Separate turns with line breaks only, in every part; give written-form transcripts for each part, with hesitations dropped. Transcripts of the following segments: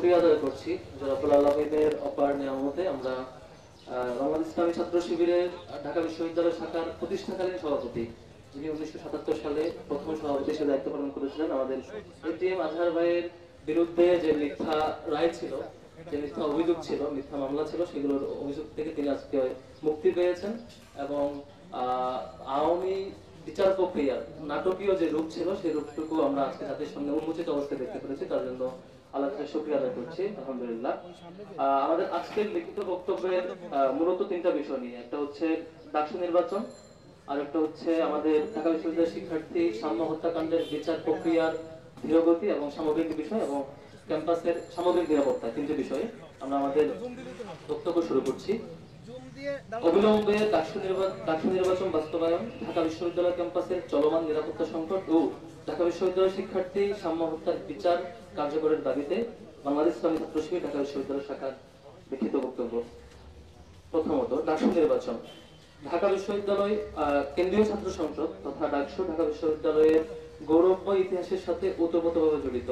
শুকরিয়া আদায় করছি রব্বুল আলামিনের অপার নিয়ামতে আমরা বাংলাদেশ ইসলামী ছাত্র শিবিরের ঢাকা বিশ্ববিদ্যালয় শাখার প্রতিষ্ঠাকালীন সভাপতি, যিনি 1977 সালে প্রথম সভাপতি হিসেবে দায়িত্ব পালন করেছিলেন, আমাদের এটিএম আজহার ভাইয়ের বিরুদ্ধে যে মিথ্যা রায় ছিল, যে মিথ্যা অভিযোগ ছিল, মিথ্যা মামলা ছিল, সেগুলোর অভিযোগ থেকে তিনি আজকে মুক্তি পেয়েছেন এবং আওয়ামী বিচার প্রক্রিয়ার নাটকীয় যে রূপ ছিল সেই রূপটুকু আমরা আজকে জাতির সামনে উন্মোচিত অবস্থায় দেখতে পেরেছি। তার জন্য আল্লাহকে শুকরিয়া আদায় করছি, আলহামদুলিল্লাহ। আমাদের আজকের লিখিত বক্তব্যের মূলত তিনটা বিষয় নিয়ে, একটা হচ্ছে ডাকসু নির্বাচন, আর একটা হচ্ছে আমাদের ঢাকা বিশ্ববিদ্যালয়ের শিক্ষার্থী সাম্য হত্যাকাণ্ডের বিচার প্রক্রিয়ার ধীরগতি এবং সামগ্রিক বিষয়, এবং ক্যাম্পাসের সামগ্রিক নিরাপত্তা, তিনটি বিষয়ে আমরা আমাদের বক্তব্য শুরু করছি। অবিলম্বে ডাকসু নির্বাচন বাস্তবায়ন, ঢাকা বিশ্ববিদ্যালয় ক্যাম্পাসের চলমান নিরাপত্তা সংকট ও ঢাকা বিশ্ববিদ্যালয় শিক্ষার্থী সাম্য হত্যার বিচার কার্যকরের দাবিতে বাংলাদেশ ইসলামী ছাত্র শিবির ঢাকা বিশ্ববিদ্যালয় শাখার লিখিত বক্তব্য। প্রথমত, ডাকসু নির্বাচন। ঢাকা বিশ্ববিদ্যালয় কেন্দ্রীয় ছাত্র সংসদ তথা ডাকসু ঢাকা বিশ্ববিদ্যালয়ের গৌরবময় ইতিহাসের সাথে ওতপ্রোতভাবে জড়িত।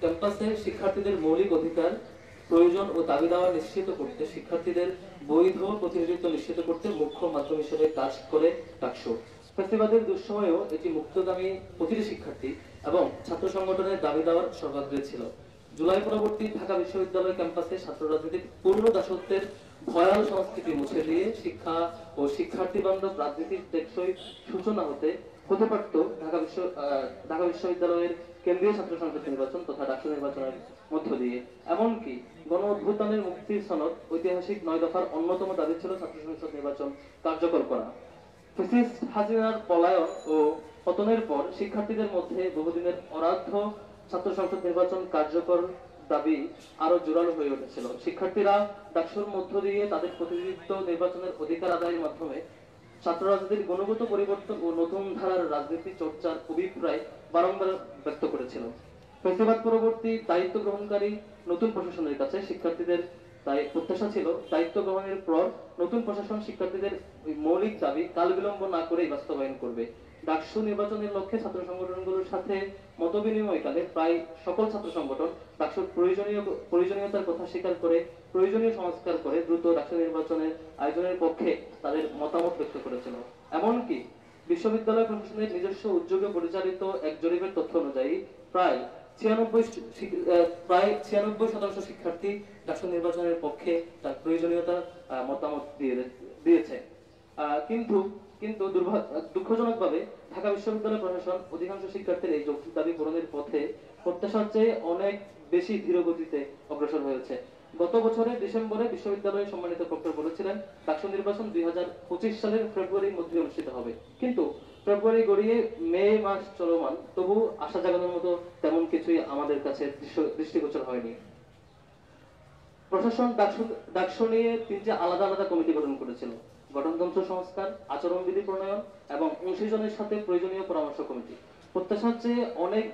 ক্যাম্পাসে শিক্ষার্থীদের মৌলিক অধিকার, প্রয়োজন ও দাবি দাওয়া নিশ্চিত করতে, শিক্ষার্থীদের বৈধ প্রতিনিধিত্ব নিশ্চিত করতে মুখ্য মাধ্যম হিসেবে কাজ করে ডাকসু। ফ্যাসিবাদের দুঃসময়েও এটি মুক্তগামী প্রতিটি শিক্ষার্থী এবং ছাত্র সংগঠনের দাবি দেওয়ার সর্বাগ্রে ছিল। জুলাই পরবর্তী ঢাকা বিশ্ববিদ্যালয় ক্যাম্পাসে ছাত্র রাজনীতির পূর্ণ দাসত্বের ভয়াল সংস্কৃতি মুছে দিয়ে শিক্ষা ও শিক্ষার্থী বান্ধব রাজনীতির টেকসই সূচনা হতে পারত ঢাকা বিশ্ববিদ্যালয়ের কেন্দ্রীয় ছাত্র সংসদ নির্বাচন তথা ডাকসু নির্বাচনের মধ্য দিয়ে। এমনকি গণ অভ্যুত্থানের মুক্তির সনদ ঐতিহাসিক 9 দফার অন্যতম দাবি ছিল ছাত্র সংসদ নির্বাচন কার্যকর করা। ফ্যাসিস্ট হাসিনার পলায়ন ও পতনের পর শিক্ষার্থীদের মধ্যে বহুদিনের অরাধ্য ছাত্র সংসদ নির্বাচন কার্যকর দাবি আরো জোরালো হয়ে উঠেছিল। শিক্ষার্থীরা ডাকসুর মধ্য দিয়ে তাদের প্রতিনিধিত্ব নির্বাচনের অধিকার আদায়ের মাধ্যমে ছাত্র রাজনীতির গুণগত পরিবর্তন ও নতুন ধারার রাজনীতি চর্চার অভিপ্রায় বারংবার ব্যক্ত করেছিল। ফ্যাসিবাদ পরবর্তী দায়িত্ব গ্রহণকারী নতুন প্রশাসনের কাছে শিক্ষার্থীদের তাই প্রত্যাশা ছিল দায়িত্ব গ্রহণের পর নতুন প্রশাসন শিক্ষার্থীদের মৌলিক দাবি কাল বিলম্ব না করেই বাস্তবায়ন করবে। ডাকসু নির্বাচনের লক্ষ্যে ছাত্র সংগঠনগুলোর সাথে মত বিনিময়কালে প্রায় সকল ছাত্র সংগঠন ডাকসুর প্রয়োজনীয়তার কথা স্বীকার করে প্রয়োজনীয় সংস্কার করে দ্রুত ডাকসু নির্বাচনের আয়োজনের পক্ষে তাদের মতামত ব্যক্ত করেছিল। এমনকি বিশ্ববিদ্যালয় প্রশাসনের নিজস্ব উদ্যোগে পরিচালিত এক জরিপের তথ্য অনুযায়ী প্রায় 96% শিক্ষার্থী ডাকসু নির্বাচনের পক্ষে তার প্রয়োজনীয়তা মতামত দিয়েছে। কিন্তু দুঃখজনকভাবে ঢাকা বিশ্ববিদ্যালয় প্রশাসন অধিকাংশ শিক্ষার্থীর এই যৌক্তিক দাবি পূরণের পথে প্রত্যাশার চেয়ে অনেক বেশি ধীর গতিতে অগ্রসর হয়েছে। গত বছরের ডিসেম্বরে বিশ্ববিদ্যালয়ের সম্মানিত প্রক্টর বলেছিলেন ডাকসু নির্বাচন 2025 সালের ফেব্রুয়ারির মধ্যে অনুষ্ঠিত হবে, কিন্তু ফেব্রুয়ারি গড়িয়ে মে মাস চলমান, তবু আশা জাগানোর মতো তেমন কিছুই আমাদের কাছে দৃষ্টিগোচর হয়নি। প্রশাসন ডাকসু নিয়ে 3টি আলাদা আলাদা কমিটি গঠন করেছিল: গঠনতন্ত্র সংস্কার, আচরণবিধি প্রণয়ন এবং অংশীজনের সাথে প্রয়োজনীয় পরামর্শ কমিটি। প্রত্যাশার চেয়ে অনেক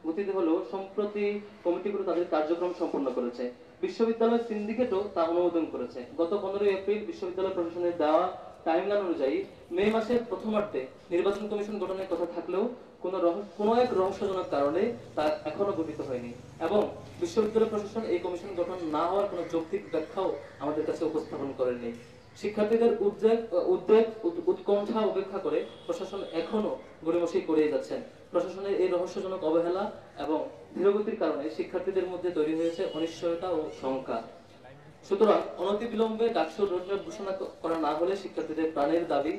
গতিতে হলেও সম্প্রতি কমিটিগুলো তাদের কার্যক্রম সম্পন্ন করেছে। বিশ্ববিদ্যালয় সিন্ডিকেটও তা অনুমোদন করেছে। গত 15 এপ্রিল বিশ্ববিদ্যালয় প্রশাসনের দেওয়া টাইমলাইন অনুযায়ী মে মাসের প্রথমার্ধে নির্বাচন কমিশন গঠনের কথা থাকলেও কোনো এক রহস্যজনক কারণে তা এখনো গঠিত হয়নি, এবং বিশ্ববিদ্যালয় প্রশাসন এই কমিশন গঠন না হওয়ার কোনো যৌক্তিক ব্যাখ্যাও আমাদের কাছে উপস্থাপন করেনি। শিক্ষার্থীদের উদ্বেগ উৎকণ্ঠা উপেক্ষা করে প্রশাসন এখনো গড়িমসি করেই যাচ্ছেন। প্রশাসনের এই রহস্যজনক অবহেলা এবং ধীরগতির কারণে শিক্ষার্থীদের মধ্যে তৈরি হয়েছে অনিশ্চয়তা ও শঙ্কা। সুতরাং অনতিবিলম্বে ডাকসুর রোডম্যাপ ঘোষণা করা না হলে শিক্ষার্থীদের প্রাণের দাবি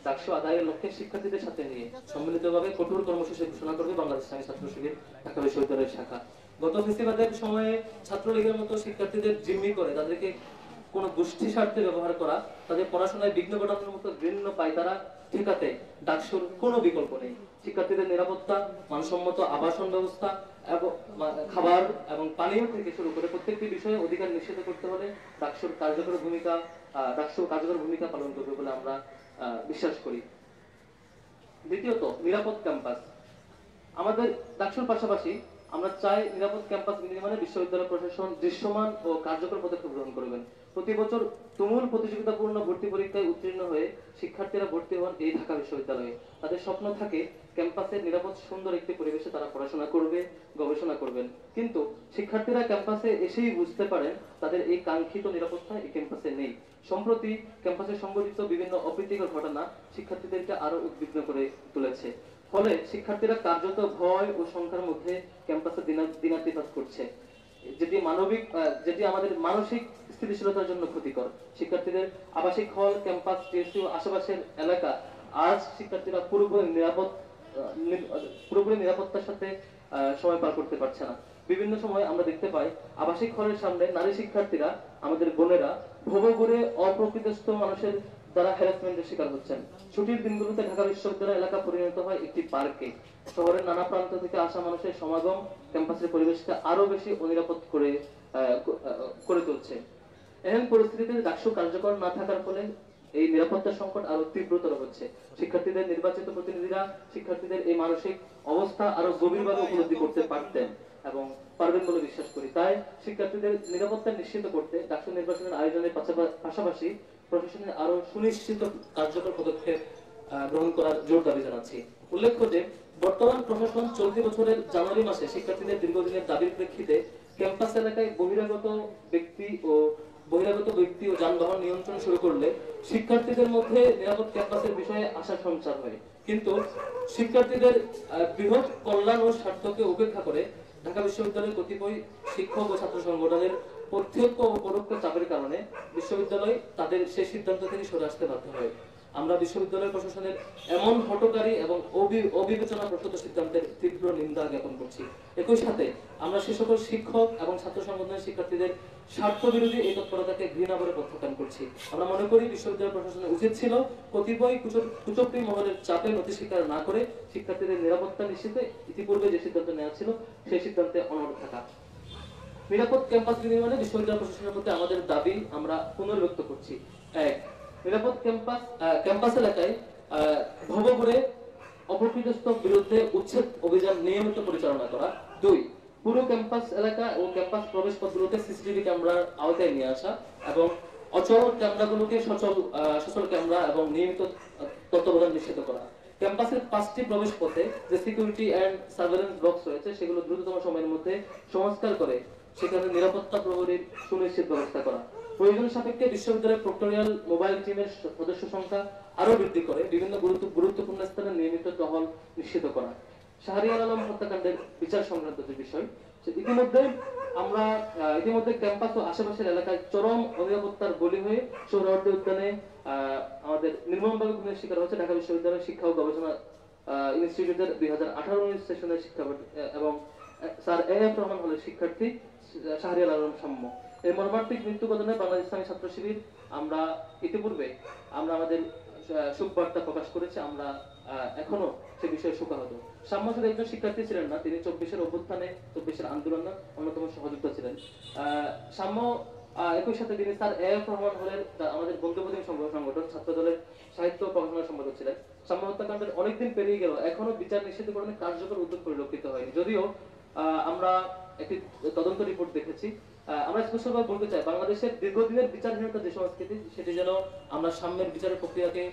ডাকসু আদায়ের লক্ষ্যে শিক্ষার্থীদের সাথে নিয়ে সম্মিলিতভাবে কঠোর কর্মসূচি ঘোষণা করবে বাংলাদেশ ইসলামী ছাত্র শিবির ঢাকা বিশ্ববিদ্যালয়ের শাখা। গত ফেস্টিভালের সময়ে ছাত্রলীগের মতো শিক্ষার্থীদের জিম্মি করে তাদেরকে কোনো গোষ্ঠী স্বার্থে ব্যবহার করা, তাদের পড়াশোনায় বিঘ্ন ঘটানোর মতো ঘৃণ্য পায়তারা ঠেকাতে ডাকসুর কোনো বিকল্প নেই। শিক্ষার্থীদের নিরাপত্তা, মানসম্মত আবাসন ব্যবস্থা এবং খাবার এবং পানীয় থেকে শুরু করে প্রত্যেকটি বিষয়ে অধিকার নিশ্চিত করতে হলে ডাকসু কার্যকর ভূমিকা পালন করবে বলে আমরা বিশ্বাস করি। দ্বিতীয়ত, নিরাপদ ক্যাম্পাস। আমাদের ডাকসুর পাশাপাশি আমরা চাই নিরাপদ ক্যাম্পাস নির্মাণে বিশ্ববিদ্যালয় প্রশাসন দৃশ্যমান ও কার্যকর পদক্ষেপ গ্রহণ করবেন। প্রতি বছর তুমুল প্রতিযোগিতাপূর্ণ ভর্তি পরীক্ষায় উত্তীর্ণ হয়ে শিক্ষার্থীরা ভর্তি হন এই ঢাকা বিশ্ববিদ্যালয়ে। তাদের স্বপ্ন থাকে ক্যাম্পাসের নিরাপদ সুন্দর একটি পরিবেশে তারা পড়াশোনা করবে, গবেষণা করবেন। কিন্তু শিক্ষার্থীরা ক্যাম্পাসে এসেই বুঝতে পারেন তাদের এই কাঙ্ক্ষিত নিরাপত্তা এই ক্যাম্পাসে নেই। সম্প্রতি ক্যাম্পাসে সংঘটিত বিভিন্ন অপ্রীতিকর ঘটনা শিক্ষার্থীদেরকে আরো উদ্বিগ্ন করে তুলেছে। ফলে শিক্ষার্থীরা কার্যত ভয় ও সংখ্যার মধ্যে ক্যাম্পাসে দিনাতিপাত করছে, যেটি আমাদের মানসিক স্থিতিশীলতার জন্য ক্ষতিকর। শিক্ষার্থীদের আবাসিক হল, ক্যাম্পাস, টিএসসি ও আশেপাশের এলাকা আজ শিক্ষার্থীরা পুরোপুরি নিরাপত্তার সাথে সময় পার করতে পারছে না। বিভিন্ন সময় আমরা দেখতে পাই আবাসিক হলের সামনে নারী শিক্ষার্থীরা, আমাদের বোনেরা ভোগ করে অপ্রকৃতস্থ মানুষের দ্বারা হ্যারাসমেন্টের শিকার হচ্ছেন। ছুটির দিনগুলোতে ঢাকা বিশ্ববিদ্যালয় এলাকা পরিণত হয় একটি পার্কে। শহরের নানা প্রান্ত থেকে আসা মানুষের সমাগম ক্যাম্পাসের পরিবেশকে আরো বেশি অনিরাপদ করে তুলছে। এমন পরিস্থিতিতে ডাকসু কার্যকর না থাকার ফলে এই নিরাপত্তা সংকট আরো তীব্রতর হচ্ছে। শিক্ষার্থীদের নির্বাচিত প্রতিনিধিরা শিক্ষার্থীদের এই মানসিক অবস্থা আরো গভীরভাবে উপলব্ধি করতে পারতেন এবং পারবেন বলে বিশ্বাস করি। তাই শিক্ষার্থীদের নিরাপত্তা নিশ্চিত করতে ডাকসু নির্বাচনের আয়োজনের পাশাপাশি প্রশাসনের আরো সুনিশ্চিত কার্যকর পদক্ষেপ গ্রহণ করার জোর দাবি জানাচ্ছি। উল্লেখ্য যে বর্তমান প্রশাসন চলতি বছরের জানুয়ারি মাসে শিক্ষার্থীদের দীর্ঘদিনের দাবির প্রেক্ষিতে ক্যাম্পাস এলাকায় বহিরাগত ব্যক্তি ও যানবাহন নিয়ন্ত্রণ শুরু করলে শিক্ষার্থীদের মধ্যে নিরাপদ ক্যাম্পাসের বিষয়ে আশা সঞ্চার হয়। কিন্তু শিক্ষার্থীদের বৃহৎ কল্যাণ ও স্বার্থকে উপেক্ষা করে ঢাকা বিশ্ববিদ্যালয়ের কতিপয় শিক্ষক ও ছাত্র সংগঠনের প্রত্যক্ষ ও পরোক্ষ চাপের কারণে বিশ্ববিদ্যালয় তাদের সেই সিদ্ধান্ত থেকে সরে আসতে বাধ্য হয়। আমরা বিশ্ববিদ্যালয় প্রশাসনের এমন হঠকারী এবং অবিবেচনা প্রসূত সিদ্ধান্তের তীব্র নিন্দা জ্ঞাপন করছি। একই সাথে আমরা সে সকল শিক্ষক এবং ছাত্র সংগঠনের শিক্ষার্থীদের স্বার্থ বিরোধী এই তৎপরতাকে ঘৃণা করে প্রত্যাখ্যান করছি। আমরা মনে করি বিশ্ববিদ্যালয় প্রশাসনের উচিত ছিল কতিপয় কুচক্রী মহলের চাপে নতি স্বীকার না করে শিক্ষার্থীদের নিরাপত্তা নিশ্চিতে ইতিপূর্বে যে সিদ্ধান্ত নেওয়া ছিল সেই সিদ্ধান্তে অনড় থাকা। নিরাপদ ক্যাম্পাস নির্মাণে বিশ্ববিদ্যালয় প্রশাসনের প্রতি আমাদের দাবি আমরা পুনর্ব্যক্ত করছি। ১. নিরাপদ ক্যাম্পাস এলাকায় ভব করে অপ্রকৃতস্থ বিরুদ্ধে উচ্ছেদ অভিযান নিয়মিত পরিচালনা করা। ২. পুরো ক্যাম্পাস এলাকা ও ক্যাম্পাস প্রবেশ পথগুলোতে সিসিটিভি ক্যামেরার আওতায় নিয়ে আসা এবং অচল ক্যামেরাগুলোকে সচল ক্যামেরা এবং নিয়মিত তত্ত্বাবধান নিশ্চিত করা। ক্যাম্পাসের 5টি প্রবেশ পথে যে সিকিউরিটি এন্ড সার্ভেলেন্স বক্স রয়েছে সেগুলো দ্রুততম সময়ের মধ্যে সংস্কার করে সেখানে নিরাপত্তা প্রহরীর সুনিশ্চিত ব্যবস্থা করা। প্রয়োজন সাপেক্ষে বিশ্ববিদ্যালয়ের প্রক্টোরিয়াল মোবাইল টিমের সদস্য সংখ্যা আরো বৃদ্ধি করে বিভিন্ন গুরুত্বপূর্ণ স্থানে নিয়মিত টহল নিশ্চিত করা। শাহরিয়ার আলম হত্যাকাণ্ডের বিচার সংক্রান্ত যে বিষয়, ইতিমধ্যে ক্যাম্পাস ও আশেপাশের এলাকায় চরম অনিরাপত্তার বলি হয়ে সোহরাওয়ার্দী উদ্যানে আমাদের নির্মমভাবে খুনের শিকার হচ্ছে ঢাকা বিশ্ববিদ্যালয়ের শিক্ষা ও গবেষণা ইনস্টিটিউটের 2018-19 সেশনের শিক্ষার্থী এবং স্যার এ.এফ. রহমান হলের শিক্ষার্থী শাহরিয়ার আলম সাম্য। এই মর্মান্তিক মৃত্যু ঘটনে বাংলাদেশ ইসলামী ছাত্র শিবির ইতিপূর্বে আমাদের শোক বার্তা প্রকাশ করেছি। আমরা এখনো সে বিষয়ে শোকাহত। সাম্য শুধু একজন শিক্ষার্থী ছিলেন না, তিনি 24-এর অভ্যুত্থানে 24-এর আন্দোলনে অন্যতম সহযোদ্ধা ছিলেন। সাম্য একই সাথে তিনি স্যার এ.এফ. রহমান হলের আমাদের বন্ধুপ্রতিম সংগঠন ছাত্র দলের সাহিত্য প্রকাশনা সম্পাদক ছিলেন। সাম্য হত্যাকাণ্ডের অনেকদিন পেরিয়ে গেল, এখনো বিচার নিশ্চিতকরণে কার্যকর উদ্যোগ পরিলক্ষিত হয়নি। যদিও আমরা একটি তদন্ত রিপোর্ট দেখেছি। আমরা স্পষ্টভাবে বলতে চাই, বাংলাদেশের দীর্ঘদিনের বিচারহীনতা যে সংস্কৃতি, সেটি যেন আমরা সাম্যের বিচারের প্রক্রিয়াকে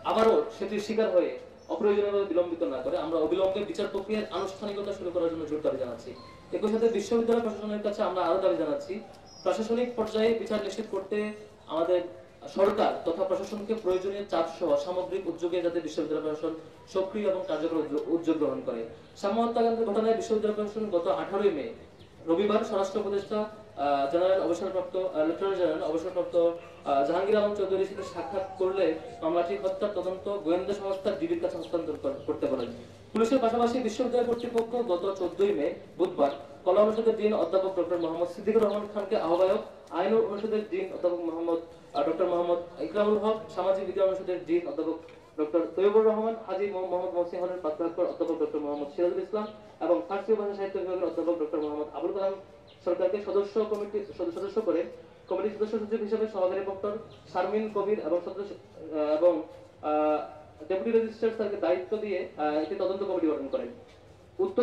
আবারও সেটির শিকার হয়ে অপ্রয়োজনীয়ভাবে বিলম্বিত না করে আমরা অবিলম্বে বিচার প্রক্রিয়ার আনুষ্ঠানিকতা শুরু করার জন্য জোর দাবি জানাচ্ছি। একই সাথে বিশ্ববিদ্যালয় প্রশাসনের কাছে আমরা আরো দাবি জানাচ্ছি, প্রশাসনিক পর্যায়ে বিচার নিশ্চিত করতে আমাদের সরকার তথা প্রশাসনকে প্রয়োজনীয় চাপ সহ সামগ্রিক উদ্যোগে যাতে বিশ্ববিদ্যালয় প্রশাসন সক্রিয় এবং কার্যকর উদ্যোগ গ্রহণ করে। সাম্য হত্যাকাণ্ডের ঘটনায় বিশ্ববিদ্যালয় প্রশাসন গত 18 মে রবিবার স্বরাষ্ট্র উপদেষ্টা লেফটেন্যান্ট জেনারেল অবসরপ্রাপ্ত জাহাঙ্গীর আলম চৌধুরীর সাথে সাক্ষাৎ করলে মামলাটি হত্যার তদন্ত গোয়েন্দা সংস্থা ডিবির কাছে হস্তান্তর করতে পারেন। পুলিশের পাশাপাশি বিশ্ববিদ্যালয় কর্তৃপক্ষ গত 14 মে বুধবার কলা অনুষদের ডিন অধ্যাপক ডক্টর মোহাম্মদ সিদ্দিকুর রহমান খানকে আহ্বায়ক, আইন অনুষদের ডিন অধ্যাপক ডক্টর মোহাম্মদ ইকরামুল হক, সামাজিক বিজ্ঞান অনুষদের ডিন অধ্যাপক ডক্টর তৈয়বুর রহমান, হাজী মোহাম্মদ মহসিন হলের প্রাধ্যাপক অধ্যাপক ডক্টর মোহাম্মদ সিরাজুল ইসলাম এবং ফার্সি ভাষা সাহিত্য বিভাগের অধ্যাপক ডক্টর মোহাম্মদ আবুল কালাম সরকারকে সদস্য করে কমিটির সদস্য সচিব হিসেবে সহকারী প্রক্টর শারমিন কবির এবং ডেপুটি রেজিস্ট্রার স্যারকে দায়িত্ব দিয়ে একটি তদন্ত কমিটি গঠন করেন। উক্ত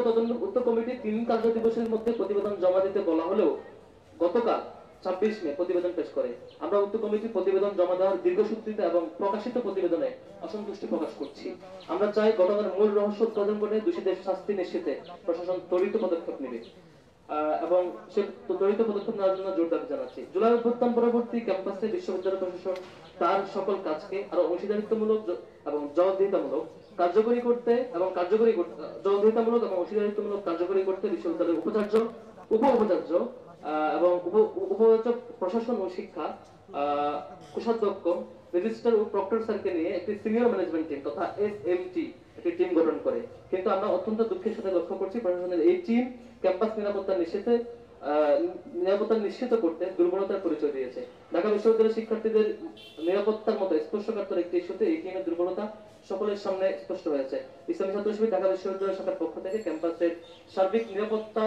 কমিটি 3 কার্য দিবসের মধ্যে প্রতিবেদন জমা দিতে বলা হলেও গতকাল 26 মে প্রতিবেদন পেশ করে। আমরা উক্ত কমিটির প্রতিবেদন জমা দেওয়ার দীর্ঘসূত্রিতা এবং প্রকাশিত প্রতিবেদনে অসন্তুষ্টি প্রকাশ করছি। আমরা চাই ঘটনার মূল রহস্য উদ্ঘাটন করে দোষীদের শাস্তি নিশ্চিতে প্রশাসন ত্বরিত পদক্ষেপ নেবে এবং সে ত্বরিত পদক্ষেপ নেওয়ার জন্য জোর দাবি জানাচ্ছি। জুলাই অভ্যুত্থান পরবর্তী ক্যাম্পাসে বিশ্ববিদ্যালয় প্রশাসন তার সকল কাজকে আরো অংশীদারিত্বমূলক এবং জবাবদিহিতামূলক কার্যকরী করতে এবং জবাবদিহিতামূলক এবং অংশীদারিত্বমূলক কার্যকরী করতে বিশ্ববিদ্যালয়ের উপাচার্য, উপাচার্য এবং উপাচার্য প্রশাসন ও শিক্ষা, কোষাধ্যক্ষ, রেজিস্ট্রার ও প্রক্টর স্যারকে নিয়ে একটি সিনিয়র ম্যানেজমেন্ট টিম তথা এসএমটি একটি টিম গঠন করে। কিন্তু আমরা অত্যন্ত দুঃখের সাথে লক্ষ্য করছি প্রশাসনের এই টিম ক্যাম্পাস নিরাপত্তা নিশ্চিত করতে দুর্বলতার পরিচয় দিয়েছে। ঢাকা বিশ্ববিদ্যালয়ের শিক্ষার্থীদের নিরাপত্তার মতো স্পর্শকাতর একটি ইস্যুতে এই টিমের দুর্বলতা সকলের সামনে স্পষ্ট হয়েছে। ইসলামী ছাত্র শিবির ঢাকা বিশ্ববিদ্যালয় শাখার পক্ষ থেকে ক্যাম্পাসের সার্বিক নিরাপত্তা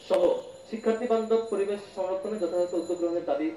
সহ শিক্ষার্থী বান্ধব পরিবেশ সংরক্ষণে যথাযথ উদ্যোগ গ্রহণের দাবি